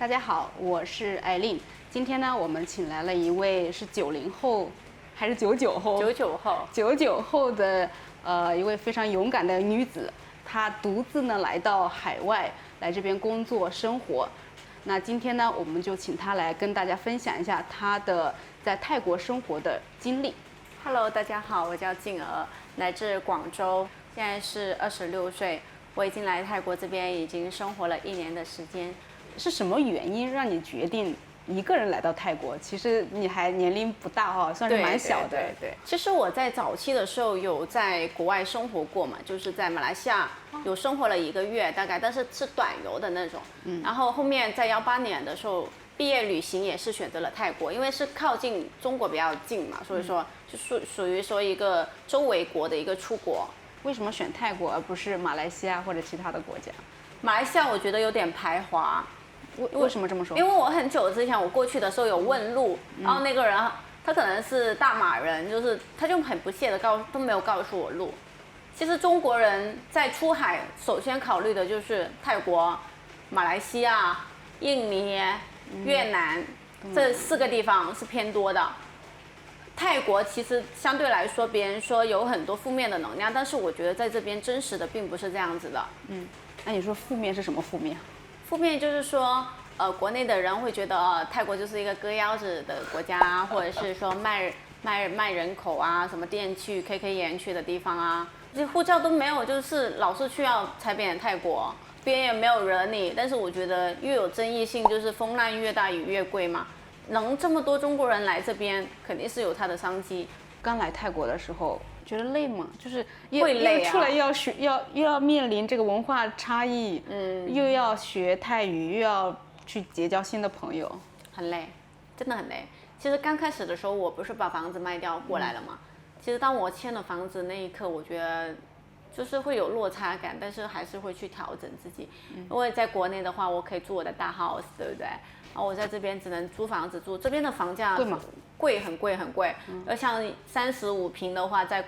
大家好，我是艾琳。今天呢，我们请来了一位是90后还是99后？99后的一位非常勇敢的女子，她独自呢来到海外，来这边工作生活。那今天呢，我们就请她来跟大家分享一下她的在泰国生活的经历。Hello， 大家好，我叫静儿，来自广州，现在是26岁。我已经来泰国这边已经生活了1年的时间。是什么原因让你决定一个人来到泰国？其实你还年龄不大哈，算是蛮小的。对。其实我在早期的时候有在国外生活过嘛，就是在马来西亚有生活了1个月大概，但是是短游的那种。然后后面在18年的时候毕业旅行也是选择了泰国，因为是靠近中国比较近嘛，所以说就属于说一个周围国的一个出国。为什么选泰国而不是马来西亚或者其他的国家？马来西亚我觉得有点排华。为什么这么说？因为我很久之前我过去的时候有问路，然后那个人他可能是大马人，就是他就很不屑的都没有告诉我路。其实中国人在出海首先考虑的就是泰国、马来西亚、印尼、越南这4个地方是偏多的。泰国其实相对来说，别人说有很多负面的能量，但是我觉得在这边真实的并不是这样子的。那你说负面是什么负面？负面就是说，国内的人会觉得泰国就是一个割腰子的国家，或者是说卖人口啊，什么店去 KK 园去的地方啊，这护照都没有，就是老是去要踩扁泰国，别人也没有惹你，但是我觉得越有争议性，就是风浪越大雨越贵嘛。能这么多中国人来这边，肯定是有它的商机。刚来泰国的时候觉得累吗？就是会累啊，出来又要面临这个文化差异，又要学泰语，又要去结交新的朋友，很累，真的很累。其实刚开始的时候，我不是把房子卖掉过来了吗？其实当我签了房子那一刻，我觉得就是会有落差感，但是还是会去调整自己。因为在国内的话，我可以住我的大 house， 对不对？然后我在这边只能租房子住，这边的房价贵吗？贵，很贵很贵。而像35平的话，在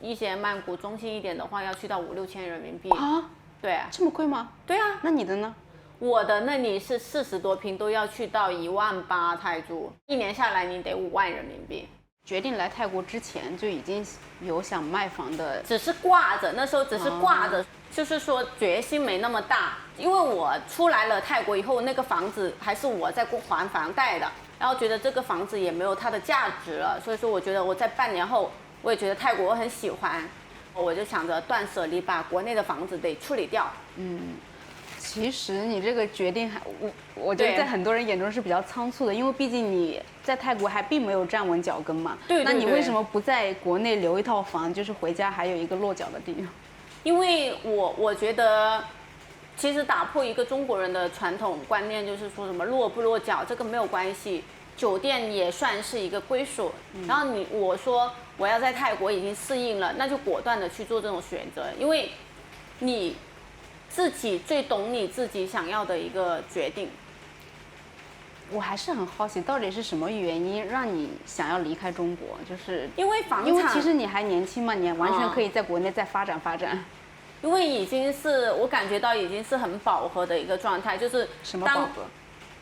一些曼谷中心一点的话，要去到5、6千人民币啊？对啊，这么贵吗？对啊。那你的呢？我的那里是40多平都要去到18000泰铢，1年下来你得5万人民币。决定来泰国之前就已经有想卖房的，只是挂着，那时候只是挂着，就是说决心没那么大。因为我出来了泰国以后，那个房子还是我在还房贷的，然后觉得这个房子也没有它的价值了，所以说我觉得我在半年后，我也觉得泰国我很喜欢，我就想着断舍离，把国内的房子得处理掉。其实你这个决定我觉得在很多人眼中是比较仓促的，因为毕竟你在泰国还并没有站稳脚跟嘛。对。那你为什么不在国内留一套房，就是回家还有一个落脚的地方？因为我觉得，其实打破一个中国人的传统观念，就是说什么落不落脚，这个没有关系，酒店也算是一个归属。然后我说我要在泰国已经适应了，那就果断的去做这种选择，因为你自己最懂你自己想要的一个决定。我还是很好奇，到底是什么原因让你想要离开中国？就是因为房产，因为其实你还年轻嘛，你完全可以在国内再发展发展。因为已经是我感觉到已经是很饱和的一个状态，就是什么饱和？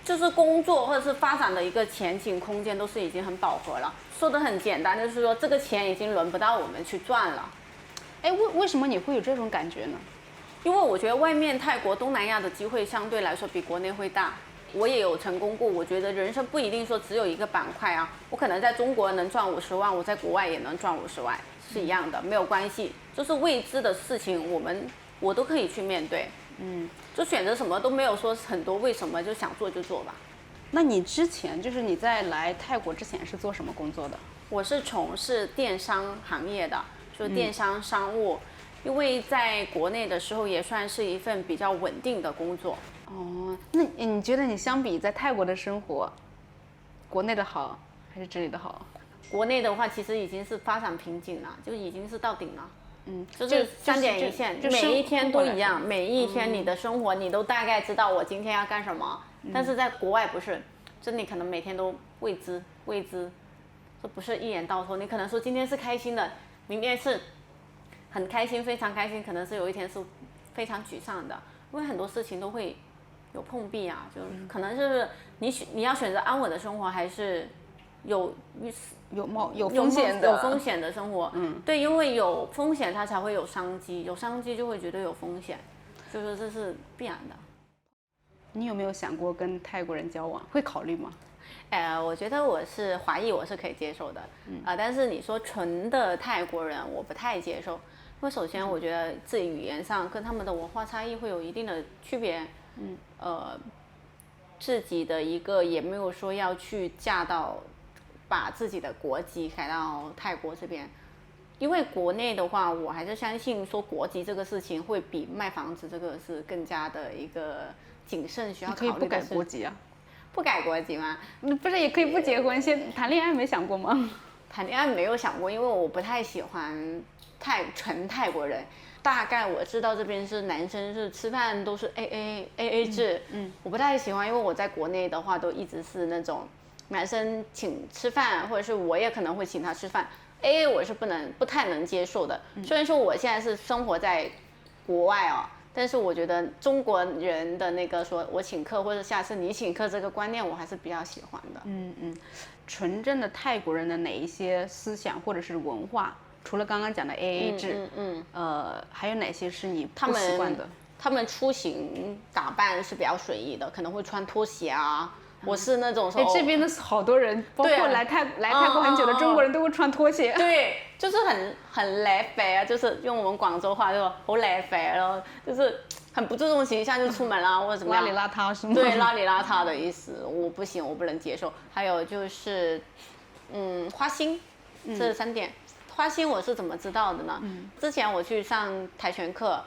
就是工作或者是发展的一个前景空间都是已经很饱和了。说的很简单，就是说这个钱已经轮不到我们去赚了。哎，为什么你会有这种感觉呢？因为我觉得外面泰国、东南亚的机会相对来说比国内会大。我也有成功过，我觉得人生不一定说只有一个板块啊。我可能在中国能赚50万，我在国外也能赚50万，是一样的，没有关系。就是未知的事情，我都可以去面对。就选择什么都没有说很多为什么，就想做就做吧。那你之前就是你在来泰国之前是做什么工作的？我是从事电商行业的，就是电商商务。因为在国内的时候也算是一份比较稳定的工作。哦，那你觉得你相比在泰国的生活，国内的好还是这里的好？国内的话其实已经是发展瓶颈了，就已经是到顶了。就是3点一线，每一天都一样，每一天你的生活你都大概知道我今天要干什么。但是在国外不是，这你可能每天都未知，这不是一眼到头。你可能说今天是开心的，明天是很开心，非常开心，可能是有一天是非常沮丧的，因为很多事情都会有碰壁啊，就是可能是你要选择安稳的生活，还是有风险的生活。对，因为有风险它才会有商机，有商机就会绝对有风险，就是这是必然的。你有没有想过跟泰国人交往？会考虑吗？我觉得我是华裔，我是可以接受的。但是你说纯的泰国人，我不太接受。因为首先我觉得自己语言上跟他们的文化差异会有一定的区别。自己的一个也没有说要去把自己的国籍改到泰国这边。因为国内的话，我还是相信说国籍这个事情会比卖房子这个是更加的一个谨慎需要考虑的事。可以不改国籍啊？不改国籍吗？不是也可以不结婚，先谈恋爱没想过吗？谈恋爱没有想过，因为我不太喜欢纯泰国人。大概我知道这边是男生是吃饭都是 AA 制，我不太喜欢，因为我在国内的话都一直是那种男生请吃饭，或者是我也可能会请他吃饭。AA 我是不太能接受的。虽然说我现在是生活在国外哦，但是我觉得中国人的那个说我请客或者下次你请客这个观念，我还是比较喜欢的。纯正的泰国人的哪一些思想或者是文化，除了刚刚讲的 AA 制，还有哪些是你不习惯的？他们出行打扮是比较随意的，可能会穿拖鞋啊。我是那种说，这边的好多人，包括来泰国很久的中国人都会穿拖鞋。对，就是很邋遢啊，就是用我们广州话就说好邋遢，然后就是很不注重形象就出门啦，或者怎么样。邋里邋遢是吗？对，邋里邋遢的意思，我不行，我不能接受。还有就是，花心，这3点。花心我是怎么知道的呢？之前我去上跆拳课。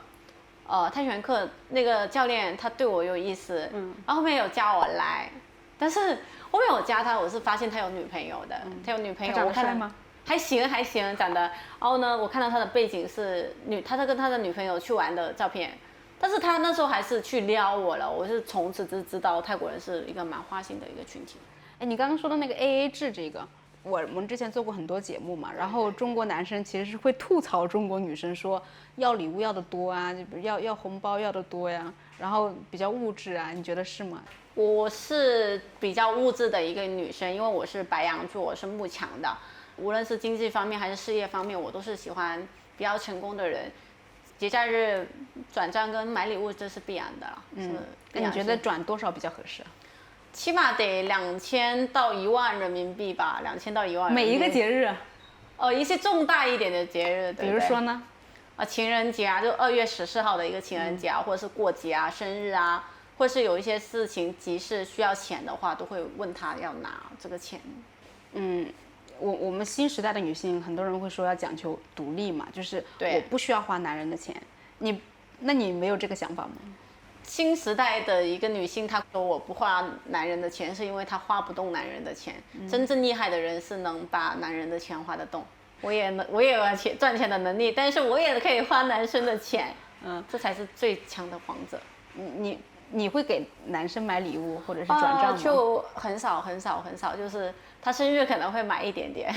跆拳课那个教练他对我有意思，然后后面有加我来，但是后面我加他，我是发现他有女朋友的，他有女朋友。他长得帅吗？还行长得。然后呢，我看到他的背景是他在跟他的女朋友去玩的照片，但是他那时候还是去撩我了，我是从此就知道泰国人是一个蛮花心的一个群体。你刚刚说的那个 AA 制这个。我们之前做过很多节目嘛，然后中国男生其实是会吐槽中国女生说要礼物要的多啊，就要红包要的多呀，然后比较物质啊，你觉得是吗？我是比较物质的一个女生，因为我是白羊座，我是慕强的，无论是经济方面还是事业方面，我都是喜欢比较成功的人。节假日转账跟买礼物这是必然的了。那你觉得转多少比较合适啊？起码得2000到1万人民币吧，2000到1万。每一个节日？一些重大一点的节日，比如说呢？情人节啊，就2月14号的一个情人节啊，或者是过节啊、生日啊，或是有一些事情急事需要钱的话，都会问他要拿这个钱。我们新时代的女性，很多人会说要讲求独立嘛，就是我不需要花男人的钱。那你没有这个想法吗？新时代的一个女性，她说我不花男人的钱，是因为她花不动男人的钱。真正厉害的人是能把男人的钱花得动。我也有赚钱的能力，但是我也可以花男生的钱。这才是最强的王者。你会给男生买礼物或者是转账吗？就很少，就是他生日可能会买一点点。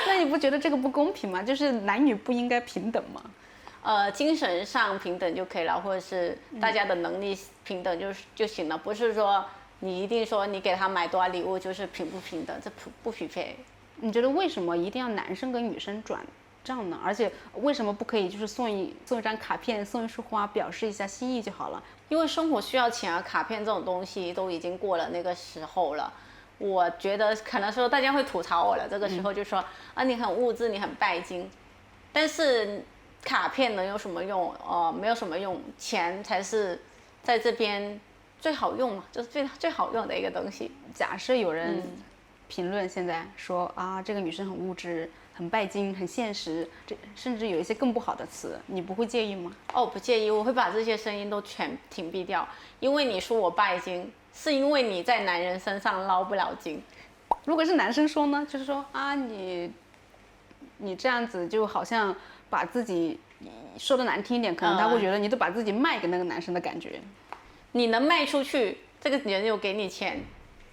那你不觉得这个不公平吗？就是男女不应该平等吗？精神上平等就可以了，或者是大家的能力平等就行了，不是说你一定说你给他买多少礼物就是平不平等，这不匹配。你觉得为什么一定要男生跟女生转账呢？而且为什么不可以就是送一张卡片，送一束花，表示一下心意就好了？因为生活需要钱啊，卡片这种东西都已经过了那个时候了。我觉得可能说大家会吐槽我了，这个时候就说你很物质，你很拜金，但是卡片能有什么用？没有什么用，钱才是在这边最好用嘛，就是最好用的一个东西。假设有人评论现在说这个女生很物质、很拜金、很现实，甚至有一些更不好的词，你不会介意吗？不介意，我会把这些声音都全屏蔽掉。因为你说我拜金，是因为你在男人身上捞不了金。如果是男生说呢，就是说你这样子就好像把自己说的难听一点，可能他会觉得你都把自己卖给那个男生的感觉。你能卖出去，这个人有给你钱，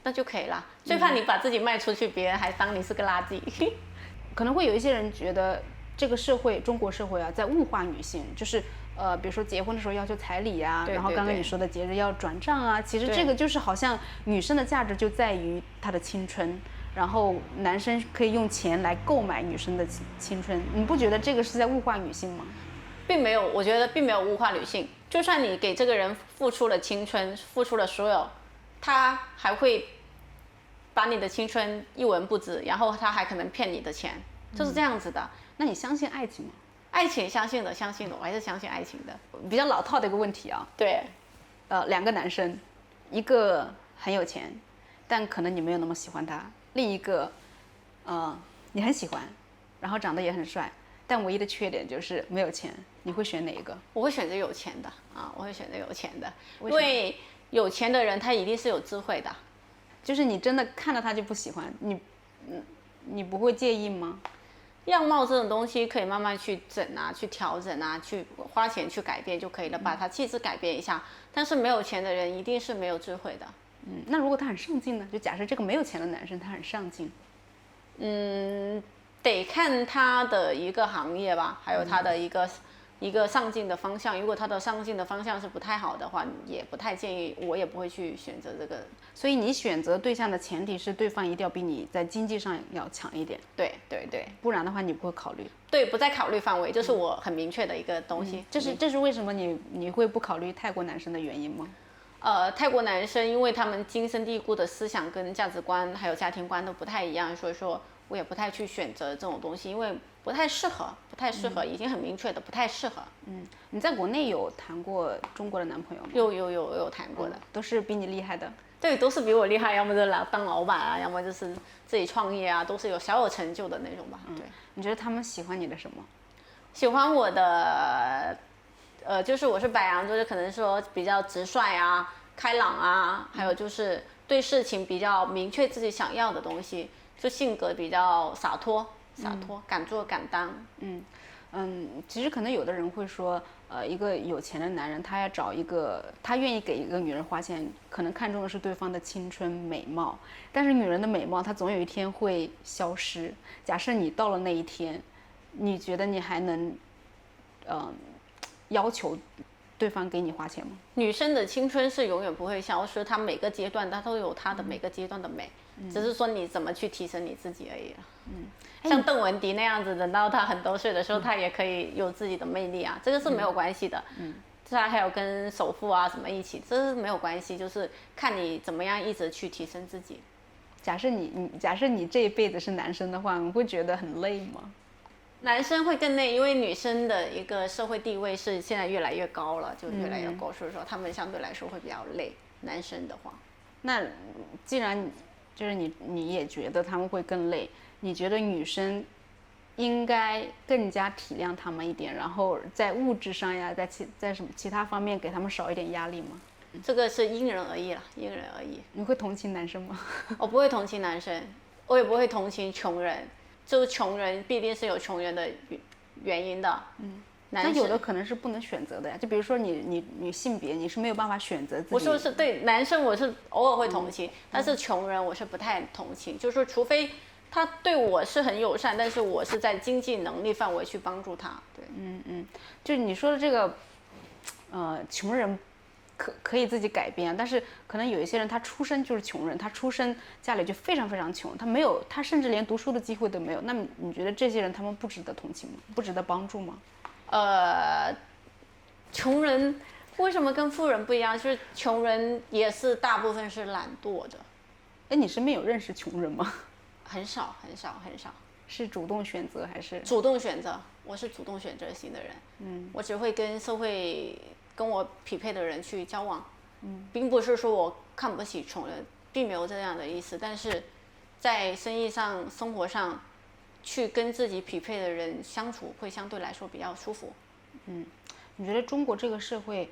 那就可以了。最怕你把自己卖出去，别人还当你是个垃圾。可能会有一些人觉得这个社会，中国社会在物化女性，就是比如说结婚的时候要求彩礼啊，然后刚刚你说的节日要转账啊，其实对这个就是好像女生的价值就在于她的青春，然后男生可以用钱来购买女生的青春，你不觉得这个是在物化女性吗？并没有，我觉得并没有物化女性。就算你给这个人付出了青春，付出了所有，他还会把你的青春一文不值，然后他还可能骗你的钱，就是这样子的。那你相信爱情吗？爱情相信的，相信的，我还是相信爱情的。比较老套的一个问题啊。对，两个男生，一个很有钱，但可能你没有那么喜欢他；另一个，你很喜欢，然后长得也很帅，但唯一的缺点就是没有钱。你会选哪一个？我会选择有钱的啊，我会选择有钱的，因为有钱的人他一定是有智慧的。就是你真的看到他就不喜欢你不会介意吗？样貌这种东西可以慢慢去整啊，去调整啊，去花钱去改变就可以了，把他气质改变一下。但是没有钱的人一定是没有智慧的。那如果他很上进呢？就假设这个没有钱的男生他很上进，得看他的一个行业吧，还有他的一个上进的方向。如果他的上进的方向是不太好的话，也不太建议，我也不会去选择这个。所以你选择对象的前提是对方一定要比你在经济上要强一点。对对对，不然的话你不会考虑。对，不在考虑范围，这是我很明确的一个东西。这是为什么你会不考虑泰国男生的原因吗？泰国男生因为他们根深蒂固的思想跟价值观还有家庭观都不太一样，所以说我也不太去选择这种东西，因为不太适合，已经很明确的不太适合。你在国内有谈过中国的男朋友吗？有谈过的，都是比你厉害的。对，都是比我厉害，要么就当老板啊，要么就是自己创业啊，都是小有成就的那种吧。对，你觉得他们喜欢你的什么？喜欢我的，就是我是白羊座，就可能说比较直率啊、开朗啊，还有就是对事情比较明确自己想要的东西，就性格比较洒脱，敢做敢当。其实可能有的人会说，一个有钱的男人，他要找一个，他愿意给一个女人花钱，可能看重的是对方的青春美貌，但是女人的美貌，她总有一天会消失。假设你到了那一天，你觉得你还能，要求对方给你花钱吗？女生的青春是永远不会消失，她每个阶段她都有她的每个阶段的美，只是说你怎么去提升你自己而已了。像邓文迪那样子，等到她很多岁的时候，她也可以有自己的魅力啊，这个是没有关系的。她还有跟首富啊什么一起，这是没有关系，就是看你怎么样一直去提升自己。假设你这一辈子是男生的话，你会觉得很累吗？男生会更累，因为女生的一个社会地位是现在越来越高了，就越来越高，所以说他们相对来说会比较累。男生的话，那既然就是你也觉得他们会更累，你觉得女生应该更加体谅他们一点，然后在物质上呀，在什么其他方面给他们少一点压力吗？这个是因人而异了，因人而异。你会同情男生吗？我不会同情男生，我也不会同情穷人。就是穷人必定是有穷人的原因的。那有的可能是不能选择的呀，就比如说你性别你是没有办法选择自己。我说是对男生我是偶尔会同情，但是穷人我是不太同情，就是说除非他对我是很友善，但是我是在经济能力范围去帮助他。对，就是你说的这个，穷人可以自己改变，但是可能有一些人他出生就是穷人，他出生家里就非常非常穷，他甚至连读书的机会都没有。那么你觉得这些人他们不值得同情吗？不值得帮助吗？穷人为什么跟富人不一样？就是穷人也是大部分是懒惰的。你身边有认识穷人吗？很少。是主动选择还是？主动选择，我是主动选择型的人。我只会跟社会跟我匹配的人去交往。并不是说我看不起穷人，并没有这样的意思。但是在生意上、生活上，去跟自己匹配的人相处，会相对来说比较舒服。你觉得中国这个社会，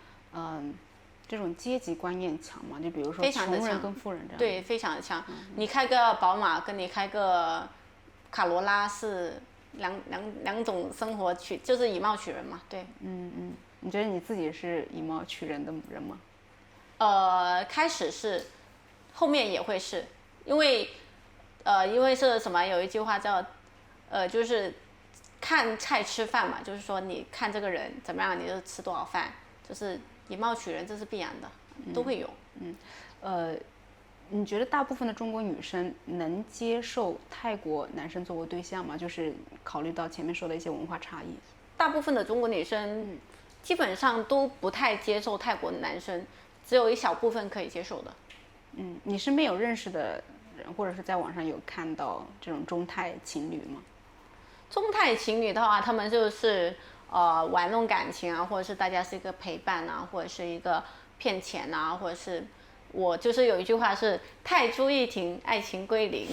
这种阶级观念强吗？就比如说穷人跟富人这样。对，非常的强。你开个宝马跟你开个卡罗拉是两种生活就是以貌取人嘛。对。你觉得你自己是以貌取人的人吗？开始是，后面也会是，因为是什么？有一句话叫，就是看菜吃饭嘛，就是说你看这个人怎么样，你就吃多少饭，就是以貌取人，这是必然的，都会有。你觉得大部分的中国女生能接受泰国男生作为对象吗？就是考虑到前面说的一些文化差异。大部分的中国女生基本上都不太接受泰国的男生，只有一小部分可以接受的。你身边有认识的人，或者是在网上有看到这种中泰情侣吗？中泰情侣的话，他们就是玩弄感情啊，或者是大家是一个陪伴啊，或者是一个骗钱啊，或者是我就是有一句话是泰铢一停，爱情归零。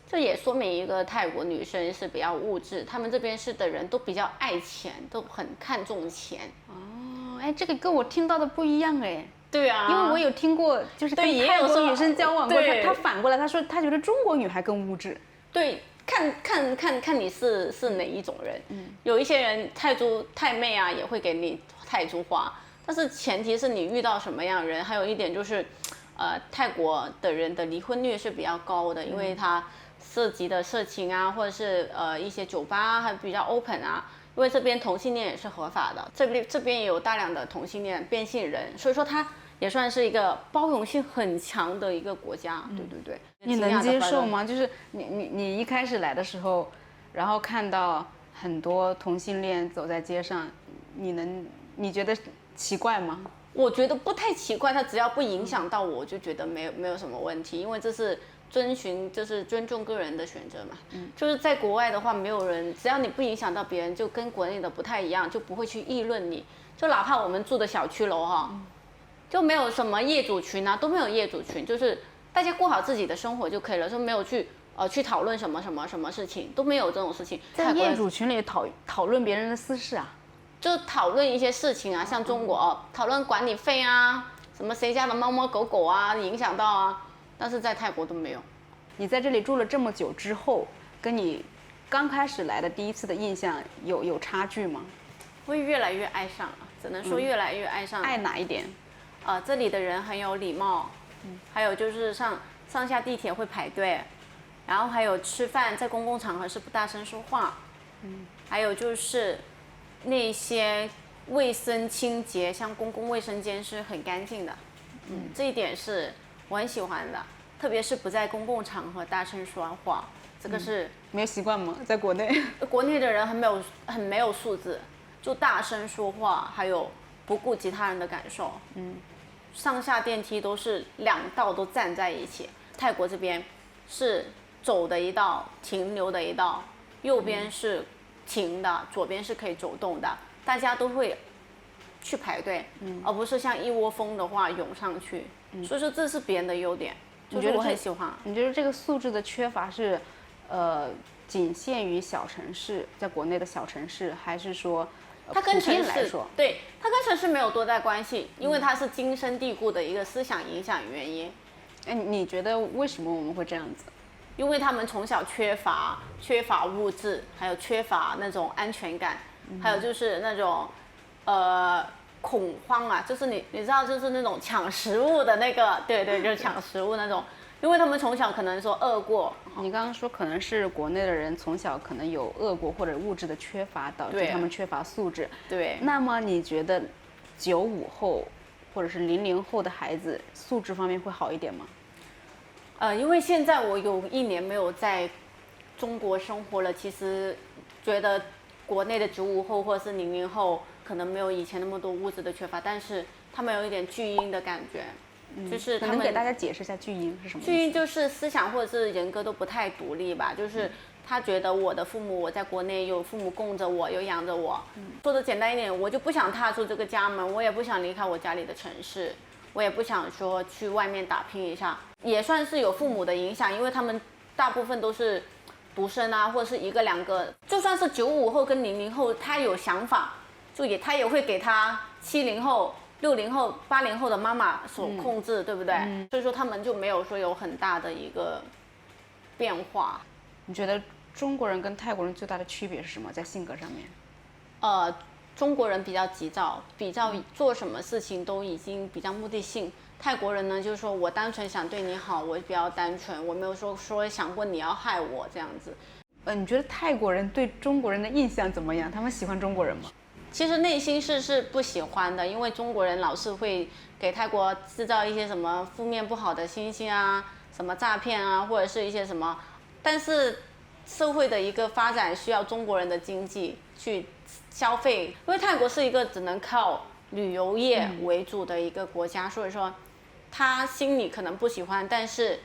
这也说明一个泰国女生是比较物质，他们这边是的人都比较爱钱，都很看重钱。这个跟我听到的不一样哎。对啊，因为我有听过，就是跟泰国女生交往过，她反过来，她说她觉得中国女孩更物质。对，看你是哪一种人。有一些人泰妹啊也会给你泰铢花，但是前提是你遇到什么样的人。还有一点就是，泰国的人的离婚率是比较高的，因为它涉及的色情啊，或者是一些酒吧还比较 open 啊。因为这边同性恋也是合法的，这边也有大量的同性恋变性人，所以说它也算是一个包容性很强的一个国家。对。你能接受吗？就是你一开始来的时候，然后看到很多同性恋走在街上，你觉得奇怪吗？我觉得不太奇怪，它只要不影响到我，就觉得没有什么问题，因为这是就是尊重个人的选择嘛。就是在国外的话，没有人，只要你不影响到别人，就跟国内的不太一样，就不会去议论你。就哪怕我们住的小区楼哈，就没有什么业主群啊，都没有业主群，就是大家过好自己的生活就可以了，就没有去讨论什么事情，都没有这种事情。在业主群里讨论别人的私事啊？就讨论一些事情啊，像中国讨论管理费啊，什么谁家的猫猫狗狗啊影响到啊，但是在泰国都没有。你在这里住了这么久之后，跟你刚开始来的第一次的印象有差距吗？会越来越爱上了，只能说越来越爱上了。爱哪一点？这里的人很有礼貌，还有就是上下地铁会排队，然后还有吃饭在公共场合是不大声说话，还有就是那些卫生清洁，像公共卫生间是很干净的，这一点是我很喜欢的，特别是不在公共场合大声说话，这个是没有习惯吗？在国内，国内的人很没有素质，就大声说话，还有不顾及他人的感受，上下电梯都是两道都站在一起。泰国这边是走的一道，停留的一道，右边是停的，左边是可以走动的，大家都会去排队，而不是像一窝蜂的话涌上去。所以说这是别人的优点，就是我很喜欢。你觉得这个素质的缺乏是，仅限于小城市，在国内的小城市，还是说？它跟城市对，它跟城市没有多大关系，因为它是根深蒂固的一个思想影响原因。你觉得为什么我们会这样子？因为他们从小缺乏物质，还有缺乏那种安全感，还有就是那种恐慌啊，就是你知道，就是那种抢食物的那个，对，就是抢食物那种。因为他们从小可能说饿过，你刚刚说可能是国内的人从小可能有饿过或者物质的缺乏，导致他们缺乏素质。对。那么你觉得95后或者是00后的孩子素质方面会好一点吗？因为现在我有1年没有在中国生活了，其实觉得国内的95后或者是00后可能没有以前那么多物质的缺乏，但是他们有一点巨婴的感觉。就是他们能给大家解释一下巨婴是什么意思？巨婴就是思想或者是人格都不太独立吧，就是他觉得我的父母，我在国内有父母供着我，有养着我。说的简单一点，我就不想踏出这个家门，我也不想离开我家里的城市，我也不想说去外面打拼一下。也算是有父母的影响，因为他们大部分都是独生啊，或者是1个2个。就算是95后跟00后，他有想法，他也会给他70后。60后、80后的妈妈所控制，对不对？所以说他们就没有说有很大的一个变化。你觉得中国人跟泰国人最大的区别是什么？在性格上面？中国人比较急躁，比较做什么事情都已经比较目的性。泰国人呢，就是说我单纯想对你好，我比较单纯，我没有说想过你要害我这样子。你觉得泰国人对中国人的印象怎么样？他们喜欢中国人吗？其实内心是不喜欢的，因为中国人老是会给泰国制造一些什么负面不好的信息啊，什么诈骗啊，或者是一些什么。但是社会的一个发展需要中国人的经济去消费，因为泰国是一个只能靠旅游业为主的一个国家，所以说他心里可能不喜欢，但是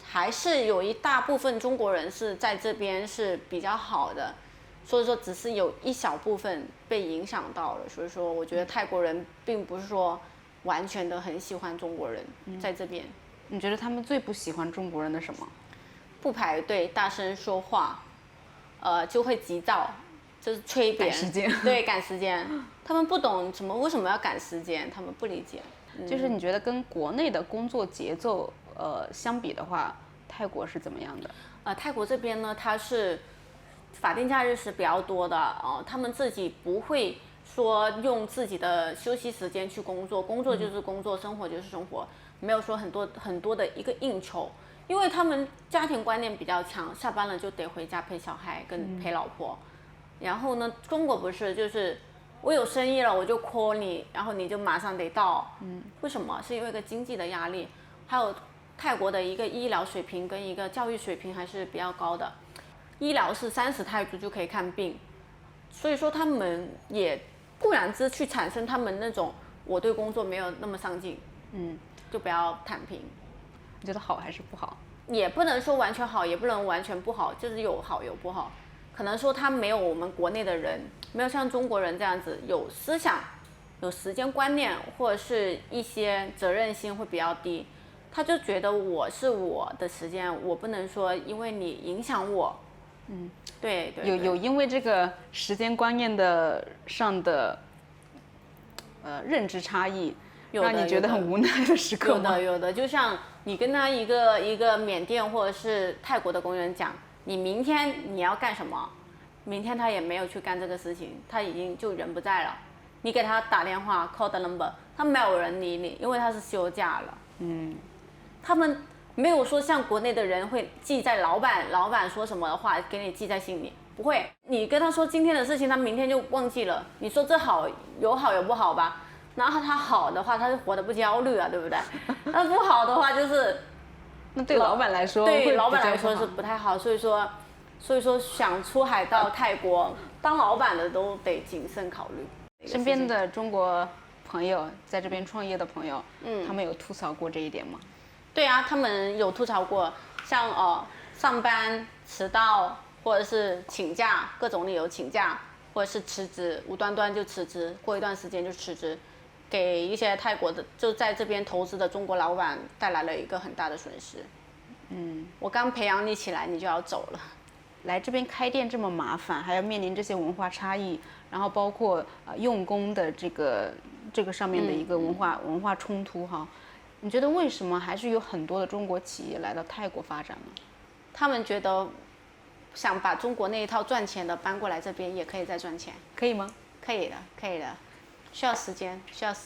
还是有一大部分中国人是在这边是比较好的。所以说只是有一小部分被影响到了，所以说我觉得泰国人并不是说完全的很喜欢中国人在这边。你觉得他们最不喜欢中国人的什么？不排队、大声说话，就会急躁，就是催别人。赶时间。对，赶时间。他们不懂为什么要赶时间，他们不理解。就是你觉得跟国内的工作节奏相比的话，泰国是怎么样的？泰国这边呢，它是法定假日是比较多的他们自己不会说用自己的休息时间去工作，工作就是工作，生活就是生活，没有说很多的一个应酬，因为他们家庭观念比较强，下班了就得回家陪小孩跟陪老婆。然后呢，中国不是，就是我有生意了我就 call 你，然后你就马上得到。为什么？是因为一个经济的压力，还有泰国的一个医疗水平跟一个教育水平还是比较高的。医疗是30泰铢就可以看病，所以说他们也不然之去产生他们那种我对工作没有那么上进，就不要躺平。你觉得好还是不好？也不能说完全好，也不能完全不好，就是有好有不好。可能说他没有我们国内的人，没有像中国人这样子有思想、有时间观念，或者是一些责任心会比较低。他就觉得我是我的时间，我不能说因为你影响我。对，有因为这个时间观念上的认知差异，让你觉得很无奈的时刻吗？有的，就像你跟他一个缅甸或者是泰国的工人讲，你明天你要干什么，明天他也没有去干这个事情，他已经就人不在了。你给他打电话 call the number， 他没有人理你，因为他是休假了。他们没有说像国内的人会记在老板说什么的话给你记在心里，不会。你跟他说今天的事情，他明天就忘记了。你说这好有不好吧？然后他好的话，他是活得不焦虑啊，对不对？那不好的话就是，那对老板来说，对老板来说是不太好。所以说想出海到泰国当老板的都得谨慎考虑。身边的中国朋友在这边创业的朋友，他们有吐槽过这一点吗？对啊，他们有吐槽过，像上班迟到，或者是请假，各种理由请假，或者是辞职，无端端就辞职，过一段时间就辞职，给一些泰国的就在这边投资的中国老板带来了一个很大的损失。我刚培养你起来，你就要走了。来这边开店这么麻烦，还要面临这些文化差异，然后包括用工的这个上面的一个文化冲突哈。你觉得为什么还是有很多的中国企业来到泰国发展呢？他们觉得想把中国那一套赚钱的搬过来这边也可以再赚钱。可以吗？可以的，需要时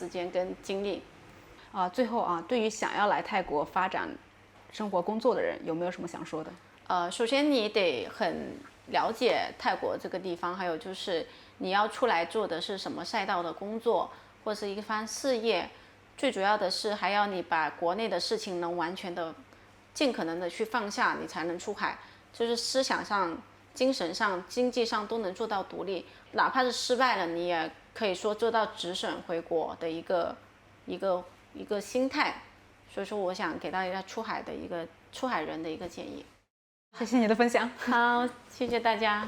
间跟精力。最后对于想要来泰国发展生活工作的人，有没有什么想说的？首先你得很了解泰国这个地方，还有就是你要出来做的是什么赛道的工作，或是一番事业。最主要的是还要你把国内的事情能完全的尽可能的去放下，你才能出海，就是思想上、精神上、经济上都能做到独立，哪怕是失败了，你也可以说做到止损回国的一个心态。所以说我想给大家出海人的一个建议。谢谢你的分享。好，谢谢大家。